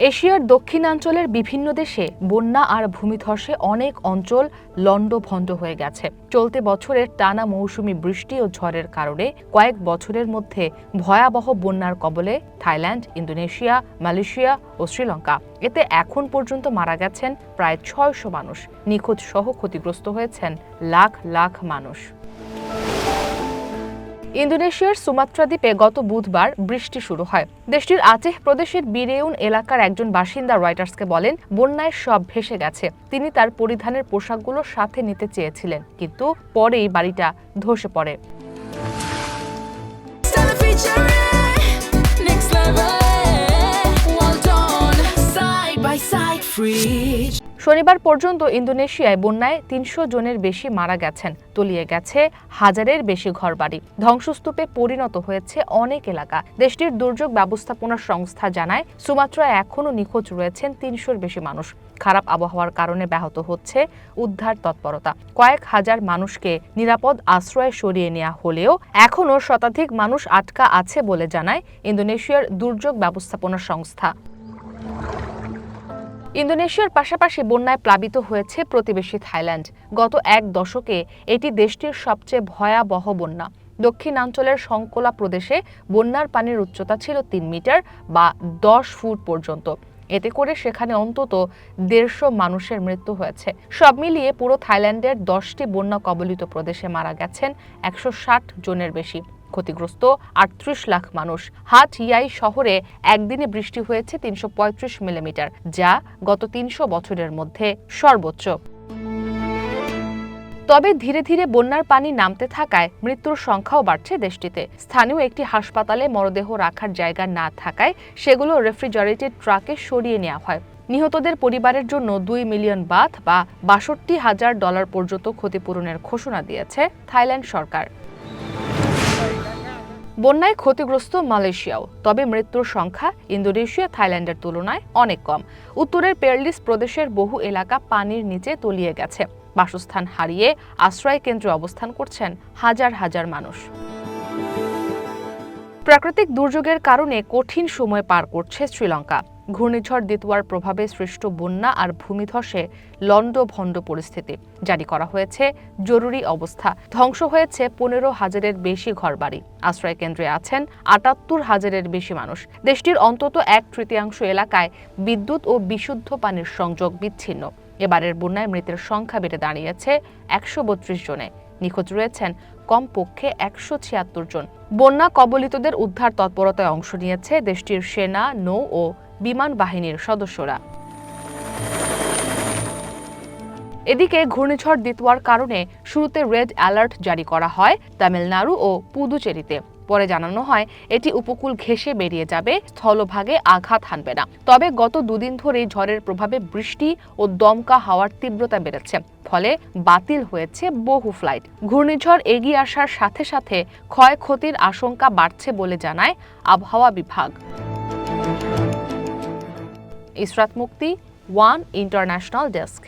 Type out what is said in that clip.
এশিয়ার দক্ষিণাঞ্চলের বিভিন্ন দেশে বন্যা আর ভূমিধসে অনেক অঞ্চল লণ্ডভণ্ড হয়ে গেছে। চলতি বছরের টানা মৌসুমি বৃষ্টি ও ঝড়ের কারণে কয়েক বছরের মধ্যে ভয়াবহ বন্যার কবলে থাইল্যান্ড, ইন্দোনেশিয়া, মালয়েশিয়া ও শ্রীলঙ্কা। এতে এখন পর্যন্ত মারা গেছেন প্রায় ৬০০ মানুষ, নিখোঁজ সহ ক্ষতিগ্রস্ত হয়েছেন লাখ লাখ মানুষ। ইন্দোনেশিয়ার সুমাত্রা দ্বীপে গত বুধবার বৃষ্টি শুরু হয়। দেশটির আচেহ প্রদেশের বিরেউন এলাকার একজন বাসিন্দা রয়টার্সকে বলেন, বন্যায় সব ভেসে গেছে। তিনি তার পরিধানের পোশাকগুলো সাথে নিতে চেয়েছিলেন, কিন্তু পরেই বাড়িটা ধসে পড়ে। শনিবার পর্যন্ত ইন্দোনেশিয়ায় বন্যায় ৩০০ জনের বেশি মারা গেছেন, তলিয়ে গেছে হাজারের বেশি ঘরবাড়ি, ধ্বংসস্তূপে পরিণত হয়েছে অনেক এলাকা। দেশটির দুর্যোগ ব্যবস্থাপনা সংস্থা জানায়, সুমাত্রায় এখনও নিখোঁজ রয়েছেন ৩০০-র বেশি মানুষ। খারাপ আবহাওয়ার কারণে ব্যাহত হচ্ছে উদ্ধার তৎপরতা। কয়েক হাজার মানুষকে নিরাপদ আশ্রয়ে সরিয়ে নেওয়া হলেও এখনও শতাধিক মানুষ আটকা আছে বলে জানায় ইন্দোনেশিয়ার দুর্যোগ ব্যবস্থাপনা সংস্থা। ইন্দোনেশিয়ার পাশাপাশি বন্যায় প্লাবিত হয়েছে প্রতিবেশী থাইল্যান্ড। গত এক দশকে এটি দেশটির সবচেয়ে ভয়াবহ বন্যা। দক্ষিণাঞ্চলের সংকোলা প্রদেশে বন্যার পানির উচ্চতা ছিল ৩ মিটার বা ১০ ফুট পর্যন্ত। এতে করে সেখানে অন্তত ১৫০ মানুষের মৃত্যু হয়েছে। সব মিলিয়ে পুরো থাইল্যান্ডের ১০টি বন্যা কবলিত প্রদেশে মারা গেছেন ১৬০ জনের বেশি। ক্ষতিগ্রস্ত ৩৮ লাখ মানুষ। হাট ইয়াই শহরে একদিনে বৃষ্টি হয়েছে ৩৩৫ মিলিমিটার, যা গত ৩০০ বছরের মধ্যে সর্বোচ্চ। তবে ধীরে ধীরে বন্যার পানি নামতে থাকায় মৃত্যুর সংখ্যাও বাড়ছে দেশটিতে। স্থানীয় একটি হাসপাতালে মরদেহ রাখার জায়গা না থাকায় সেগুলো রেফ্রিজারেটেড ট্রাকে সরিয়ে নেওয়া হয়। নিহতদের পরিবারের জন্য ২ মিলিয়ন বাথ বা $৬২,০০০ পর্যন্ত ক্ষতিপূরণের ঘোষণা দিয়েছে থাইল্যান্ড সরকার। বন্যায় ক্ষতিগ্রস্ত মালয়েশিয়াও, তবে মৃত্যুর সংখ্যা ইন্দোনেশিয়া, থাইল্যান্ডের তুলনায় অনেক কম। উত্তরের পেরলিস প্রদেশের বহু এলাকা পানির নিচে তলিয়ে গেছে। বাসস্থান হারিয়ে আশ্রয় কেন্দ্রে অবস্থান করছেন হাজার হাজার মানুষ। প্রাকৃতিক দুর্যোগের কারণে কঠিন সময় পার করছে শ্রীলঙ্কা। ঘূর্ণিঝড় দিতওয়ার প্রভাবে সৃষ্ট বন্যা আর ভূমিধসে লণ্ডভণ্ড পরিস্থিতি। জারি করা হয়েছে জরুরি অবস্থা। ধ্বংস হয়েছে ১৫,০০০-এর বেশি ঘরবাড়ি। আশ্রয় কেন্দ্রে আছেন ৭৮,০০০-এর বেশি মানুষ। দেশটির অন্তত ১/৩ এলাকায় বিদ্যুৎ ও বিশুদ্ধ পানির সংযোগ বিচ্ছিন্ন। এবারের বন্যায় মৃতের সংখ্যা বেড়ে দাঁড়িয়েছে ১৩২ জনে। নিখোঁজ রয়েছেন কমপক্ষে ১৭৬ জন। বন্যা কবলিতদের উদ্ধার তৎপরতায় অংশ নিয়েছে দেশটির সেনা, নৌ ও বিমান বাহিনীর সদস্যরা। এদিকে ঘূর্ণিঝড় দিতওয়ার কারণে শুরুতে রেড অ্যালার্ট জারি করা হয় তামিলনাড়ু ও পুদুচেরিতে। পরে জানানো হয় এটি উপকূল ঘেঁষে বেরিয়ে যাবে, স্থলভাগে আঘাত হানবে না। তবে গত দুদিন ধরেই ঝড়ের প্রভাবে বৃষ্টি ও দমকা হাওয়ার তীব্রতা বেড়েছে, ফলে বাতিল হয়েছে বহু ফ্লাইট। ঘূর্ণিঝড় এগিয়ে আসার সাথে সাথে ক্ষয়ক্ষতির আশঙ্কা বাড়ছে বলে জানায় আবহাওয়া বিভাগ। ইসরাত মুক্তি, ওয়ান ইন্টারন্যাশনাল ডেস্ক।